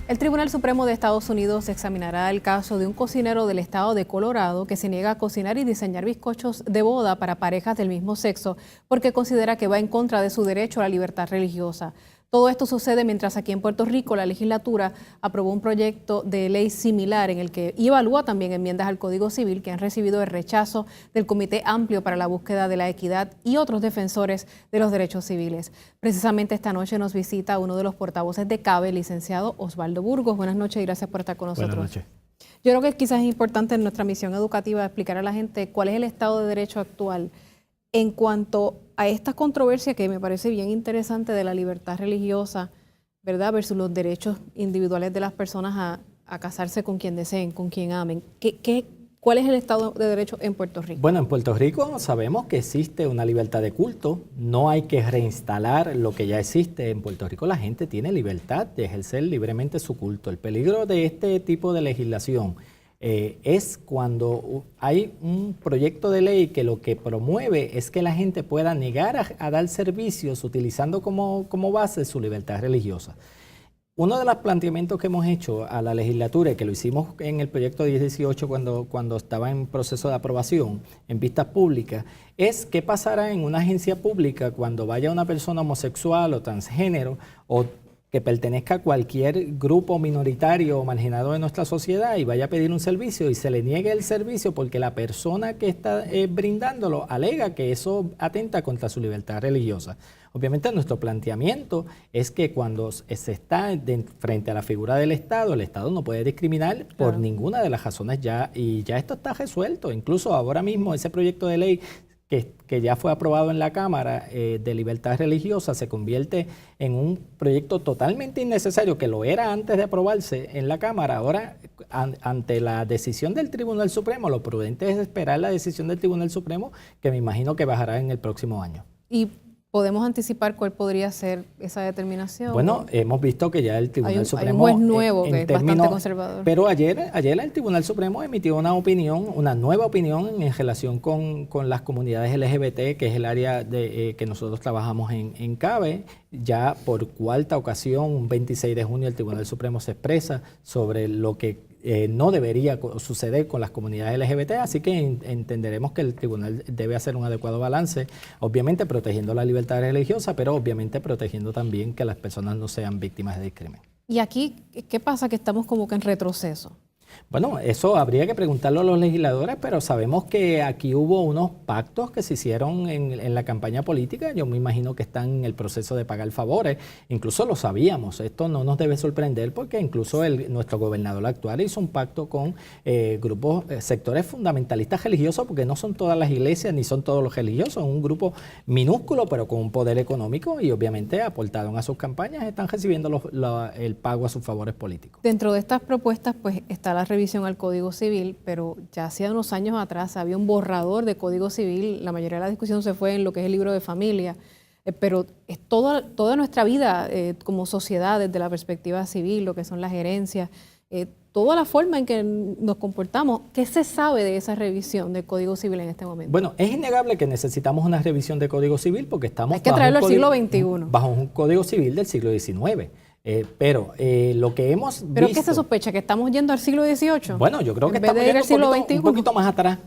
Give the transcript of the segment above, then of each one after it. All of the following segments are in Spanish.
El Tribunal Supremo de Estados Unidos examinará el caso de un cocinero del estado de Colorado que se niega a cocinar y diseñar bizcochos de boda para parejas del mismo sexo porque considera que va en contra de su derecho a la libertad religiosa. Todo esto sucede mientras aquí en Puerto Rico la legislatura aprobó un proyecto de ley similar en el que evalúa también enmiendas al Código Civil que han recibido el rechazo del Comité Amplio para la Búsqueda de la Equidad y otros defensores de los derechos civiles. Precisamente esta noche nos visita uno de los portavoces de CABE, el licenciado Osvaldo Burgos. Buenas noches y gracias por estar con nosotros. Buenas noches. Yo creo que quizás es importante en nuestra misión educativa explicar a la gente cuál es el Estado de Derecho actual en cuanto a esta controversia que me parece bien interesante de la libertad religiosa, ¿verdad?, versus los derechos individuales de las personas a casarse con quien deseen, con quien amen. ¿Cuál es el Estado de Derecho en Puerto Rico? Bueno, en Puerto Rico sabemos que existe una libertad de culto, no hay que reinstalar lo que ya existe. En Puerto Rico la gente tiene libertad de ejercer libremente su culto. El peligro de este tipo de legislación es cuando hay un proyecto de ley que lo que promueve es que la gente pueda negar a dar servicios utilizando como base su libertad religiosa. Uno de los planteamientos que hemos hecho a la legislatura, y que lo hicimos en el proyecto 1018 cuando estaba en proceso de aprobación en vistas públicas, es qué pasará en una agencia pública cuando vaya una persona homosexual o transgénero o que pertenezca a cualquier grupo minoritario o marginado de nuestra sociedad y vaya a pedir un servicio y se le niegue el servicio porque la persona que está brindándolo alega que eso atenta contra su libertad religiosa. Obviamente nuestro planteamiento es que cuando se está frente a la figura del Estado, el Estado no puede discriminar por ninguna de las razones y ya esto está resuelto. Incluso ahora mismo ese proyecto de ley que ya fue aprobado en la Cámara de libertad religiosa se convierte en un proyecto totalmente innecesario, que lo era antes de aprobarse en la Cámara. Ahora, ante la decisión del Tribunal Supremo, lo prudente es esperar la decisión del Tribunal Supremo, que me imagino que bajará en el próximo año. ¿Y podemos anticipar cuál podría ser esa determinación? Bueno, hemos visto que ya el Tribunal Supremo... Hay un juez nuevo que es bastante conservador. Pero ayer el Tribunal Supremo emitió una nueva opinión en relación con las comunidades LGBT, que es el área que nosotros trabajamos en CABE. Ya por cuarta ocasión, un 26 de junio, el Tribunal Supremo se expresa sobre lo que no debería suceder con las comunidades LGBT, así que entenderemos que el tribunal debe hacer un adecuado balance, obviamente protegiendo la libertad religiosa, pero obviamente protegiendo también que las personas no sean víctimas de discrimen. ¿Y aquí qué pasa? Que estamos como que en retroceso. Bueno, eso habría que preguntarlo a los legisladores, pero sabemos que aquí hubo unos pactos que se hicieron en la campaña política. Yo me imagino que están en el proceso de pagar favores. Incluso lo sabíamos. Esto no nos debe sorprender porque incluso nuestro gobernador actual hizo un pacto con grupos, sectores fundamentalistas religiosos, porque no son todas las iglesias ni son todos los religiosos. Es un grupo minúsculo, pero con un poder económico y obviamente aportaron a sus campañas, están recibiendo el pago a sus favores políticos. Dentro de estas propuestas, pues está la revisión al Código Civil, pero ya hacía unos años atrás había un borrador de Código Civil, la mayoría de la discusión se fue en lo que es el libro de familia, pero es toda nuestra vida como sociedad, desde la perspectiva civil, lo que son las herencias, toda la forma en que nos comportamos. ¿Qué se sabe de esa revisión del Código Civil en este momento? Bueno, es innegable que necesitamos una revisión de Código Civil porque estamos... Hay que traerlo al siglo XXI. Bajo un Código Civil del siglo XIX. Pero lo que hemos visto... ¿Pero qué se sospecha? ¿Que estamos yendo al siglo XVIII? Bueno, yo creo que estamos yendo un poquito más atrás,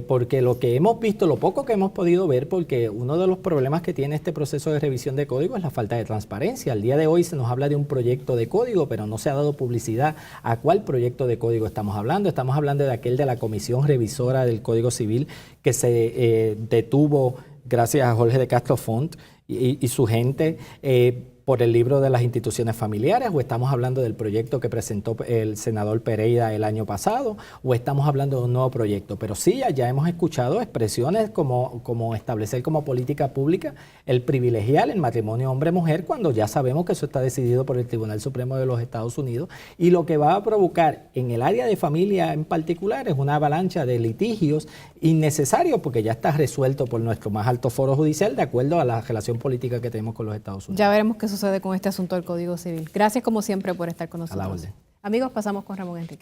porque lo que hemos visto, lo poco que hemos podido ver, porque uno de los problemas que tiene este proceso de revisión de código es la falta de transparencia. Al día de hoy se nos habla de un proyecto de código, pero no se ha dado publicidad a cuál proyecto de código estamos hablando. Estamos hablando de aquel de la Comisión Revisora del Código Civil que se detuvo gracias a Jorge de Castro Font y su gente por el libro de las instituciones familiares, o estamos hablando del proyecto que presentó el senador Pereira el año pasado, o estamos hablando de un nuevo proyecto. Pero sí, ya hemos escuchado expresiones como establecer como política pública el privilegiar el matrimonio hombre-mujer, cuando ya sabemos que eso está decidido por el Tribunal Supremo de los Estados Unidos, y lo que va a provocar en el área de familia en particular es una avalancha de litigios innecesarios, porque ya está resuelto por nuestro más alto foro judicial de acuerdo a la relación política que tenemos con los Estados Unidos. Ya veremos qué sucede con este asunto del Código Civil. Gracias como siempre por estar con nosotros. A la orden. Amigos, pasamos con Ramón Enrique.